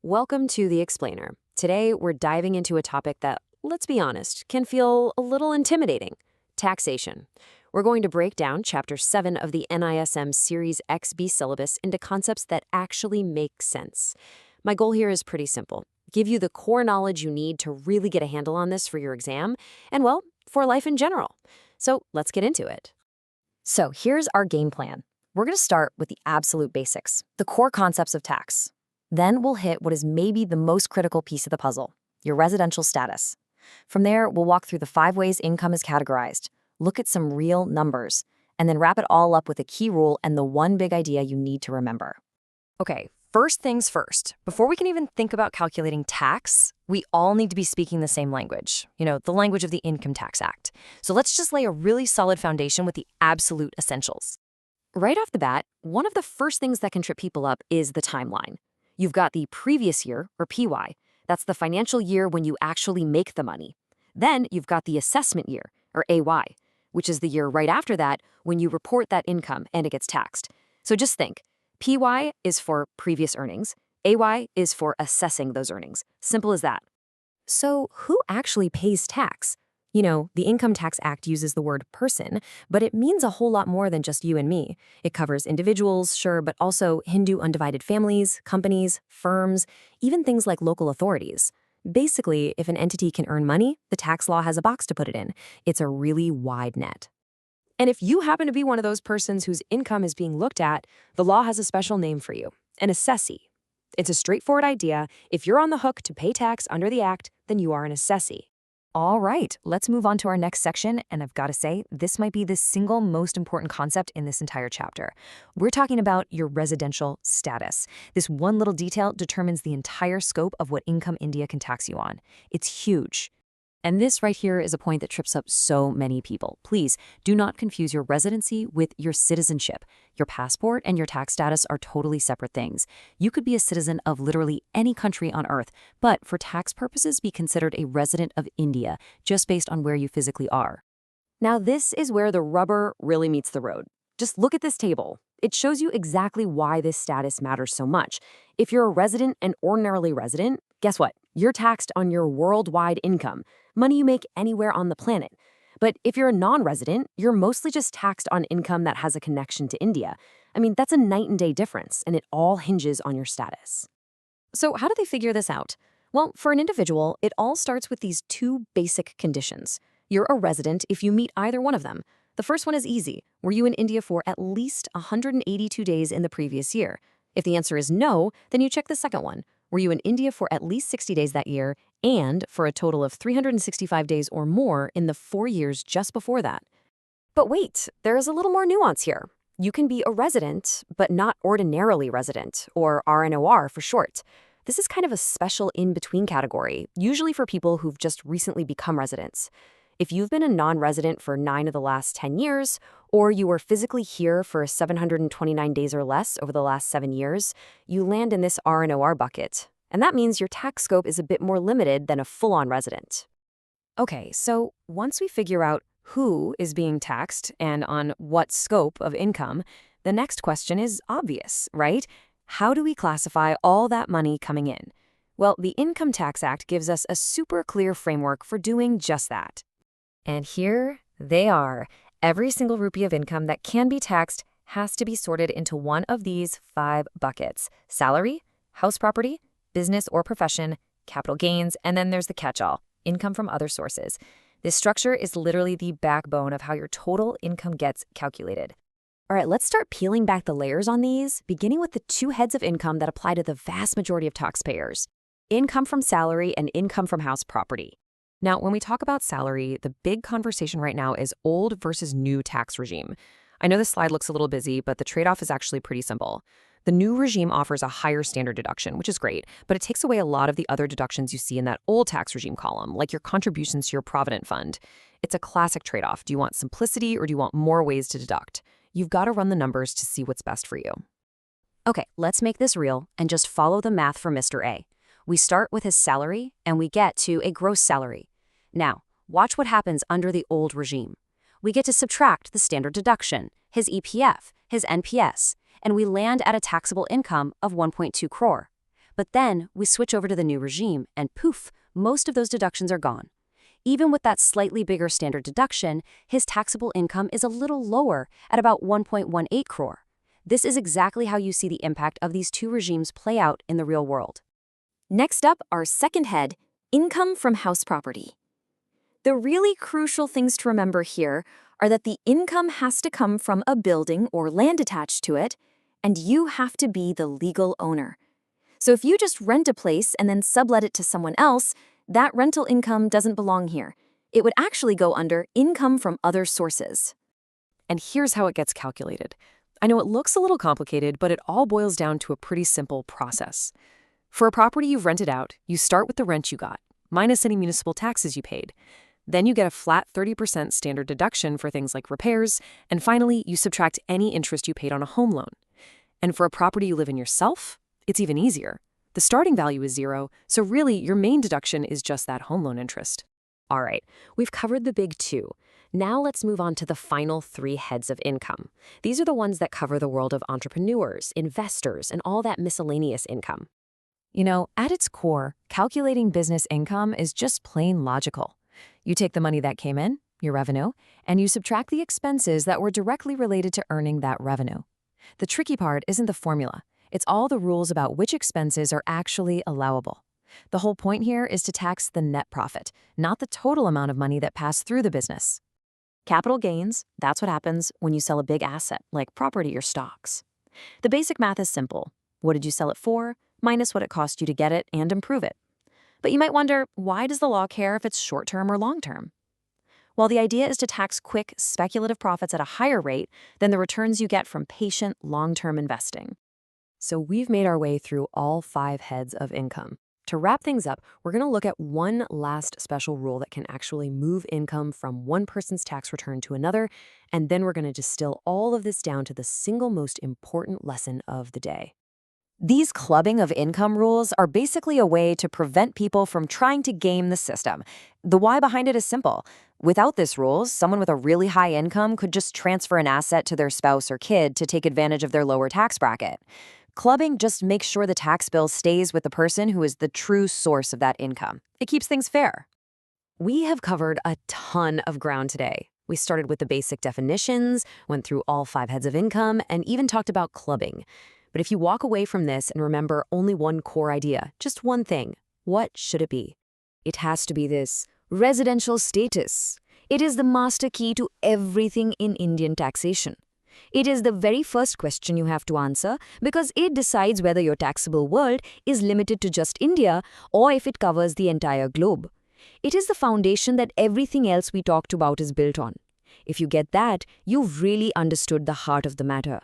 Welcome to The Explainer. Today, we're diving into a topic that, let's be honest, can feel a little intimidating: taxation. We're going to break down Chapter 7 of the NISM Series XB syllabus into concepts that actually make sense. My goal here is pretty simple: give you the core knowledge you need to really get a handle on this for your exam and, well, for life in general. So let's get into it. So here's our game plan. We're going to start with the absolute basics, the core concepts of tax. Then we'll hit what is maybe the most critical piece of the puzzle: your residential status. From there, we'll walk through the 5 ways income is categorized, look at some real numbers, and then wrap it all up with a key rule and the one big idea you need to remember. Okay, first things first. Before we can even think about calculating tax, we all need to be speaking the same language, the language of the Income Tax Act. So let's just lay a really solid foundation with the absolute essentials. Right off the bat, one of the first things that can trip people up is the timeline. You've got the previous year, or PY. That's the financial year when you actually make the money. Then you've got the assessment year, or AY, which is the year right after that when you report that income and it gets taxed. So just think, PY is for previous earnings, AY is for assessing those earnings. Simple as that. So who actually pays tax? The Income Tax Act uses the word person, but it means a whole lot more than just you and me. It covers individuals, sure, but also Hindu undivided families, companies, firms, even things like local authorities. Basically, if an entity can earn money, the tax law has a box to put it in. It's a really wide net. And if you happen to be one of those persons whose income is being looked at, the law has a special name for you: an assessee. It's a straightforward idea. If you're on the hook to pay tax under the Act, then you are an assessee. All right, let's move on to our next section, and I've got to say, this might be the single most important concept in this entire chapter. We're talking about your residential status. This one little detail determines the entire scope of what income India can tax you on. It's huge. And this right here is a point that trips up so many people. Please do not confuse your residency with your citizenship. Your passport and your tax status are totally separate things. You could be a citizen of literally any country on earth, but for tax purposes be considered a resident of India, just based on where you physically are. Now this is where the rubber really meets the road. Just look at this table. It shows you exactly why this status matters so much. If you're a resident and ordinarily resident, guess what? You're taxed on your worldwide income, money you make anywhere on the planet. But if you're a non-resident, you're mostly just taxed on income that has a connection to India. I mean, that's a night and day difference, and it all hinges on your status. So how do they figure this out? Well, for an individual, it all starts with these 2 basic conditions. You're a resident if you meet either one of them. The first one is easy. Were you in India for at least 182 days in the previous year? If the answer is no, then you check the second one. Were you in India for at least 60 days that year and for a total of 365 days or more in the 4 years just before that? But wait, there is a little more nuance here. You can be a resident, but not ordinarily resident, or RNOR for short. This is kind of a special in-between category, usually for people who've just recently become residents. If you've been a non-resident for 9 of the last 10 years, or you were physically here for 729 days or less over the last 7 years, you land in this RNOR bucket. And that means your tax scope is a bit more limited than a full-on resident. Okay, so once we figure out who is being taxed and on what scope of income, the next question is obvious, right? How do we classify all that money coming in? Well, the Income Tax Act gives us a super clear framework for doing just that. And here they are. Every single rupee of income that can be taxed has to be sorted into one of these 5 buckets: salary, house property, business or profession, capital gains, and then there's the catch-all: income from other sources. This structure is literally the backbone of how your total income gets calculated. All right, let's start peeling back the layers on these, beginning with the 2 heads of income that apply to the vast majority of taxpayers: income from salary and income from house property. Now, when we talk about salary, the big conversation right now is old versus new tax regime. I know this slide looks a little busy, but the trade-off is actually pretty simple. The new regime offers a higher standard deduction, which is great, but it takes away a lot of the other deductions you see in that old tax regime column, like your contributions to your Provident Fund. It's a classic trade-off. Do you want simplicity or do you want more ways to deduct? You've got to run the numbers to see what's best for you. Okay, let's make this real and just follow the math for Mr. A. We start with his salary and we get to a gross salary. Now, watch what happens under the old regime. We get to subtract the standard deduction, his EPF, his NPS, and we land at a taxable income of 1.2 crore. But then we switch over to the new regime, and poof, most of those deductions are gone. Even with that slightly bigger standard deduction, his taxable income is a little lower at about 1.18 crore. This is exactly how you see the impact of these two regimes play out in the real world. Next up, our second head, income from house property. The really crucial things to remember here are that the income has to come from a building or land attached to it, and you have to be the legal owner. So if you just rent a place and then sublet it to someone else, that rental income doesn't belong here. It would actually go under income from other sources. And here's how it gets calculated. I know it looks a little complicated, but it all boils down to a pretty simple process. For a property you've rented out, you start with the rent you got, minus any municipal taxes you paid. Then you get a flat 30% standard deduction for things like repairs, and finally, you subtract any interest you paid on a home loan. And for a property you live in yourself, it's even easier. The starting value is zero, so really your main deduction is just that home loan interest. All right, we've covered the big two. Now let's move on to the final three heads of income. These are the ones that cover the world of entrepreneurs, investors, and all that miscellaneous income. You know, at its core, calculating business income is just plain logical. You take the money that came in, your revenue, and you subtract the expenses that were directly related to earning that revenue. The tricky part isn't the formula. It's all the rules about which expenses are actually allowable. The whole point here is to tax the net profit, not the total amount of money that passed through the business. Capital gains, that's what happens when you sell a big asset, like property or stocks. The basic math is simple. What did you sell it for, minus what it cost you to get it and improve it. But you might wonder, why does the law care if it's short-term or long-term? Well, the idea is to tax quick, speculative profits at a higher rate than the returns you get from patient, long-term investing. So we've made our way through all 5 heads of income. To wrap things up, we're going to look at one last special rule that can actually move income from one person's tax return to another, and then we're going to distill all of this down to the single most important lesson of the day. These clubbing of income rules are basically a way to prevent people from trying to game the system. The why behind it is simple. Without this rules, someone with a really high income could just transfer an asset to their spouse or kid to take advantage of their lower tax bracket. Clubbing just makes sure the tax bill stays with the person who is the true source of that income. It keeps things fair. We have covered a ton of ground today. We started with the basic definitions, went through all 5 heads of income, and even talked about clubbing. But if you walk away from this and remember only one core idea, just one thing, what should it be? It has to be this: residential status. It is the master key to everything in Indian taxation. It is the very first question you have to answer because it decides whether your taxable world is limited to just India or if it covers the entire globe. It is the foundation that everything else we talked about is built on. If you get that, you've really understood the heart of the matter.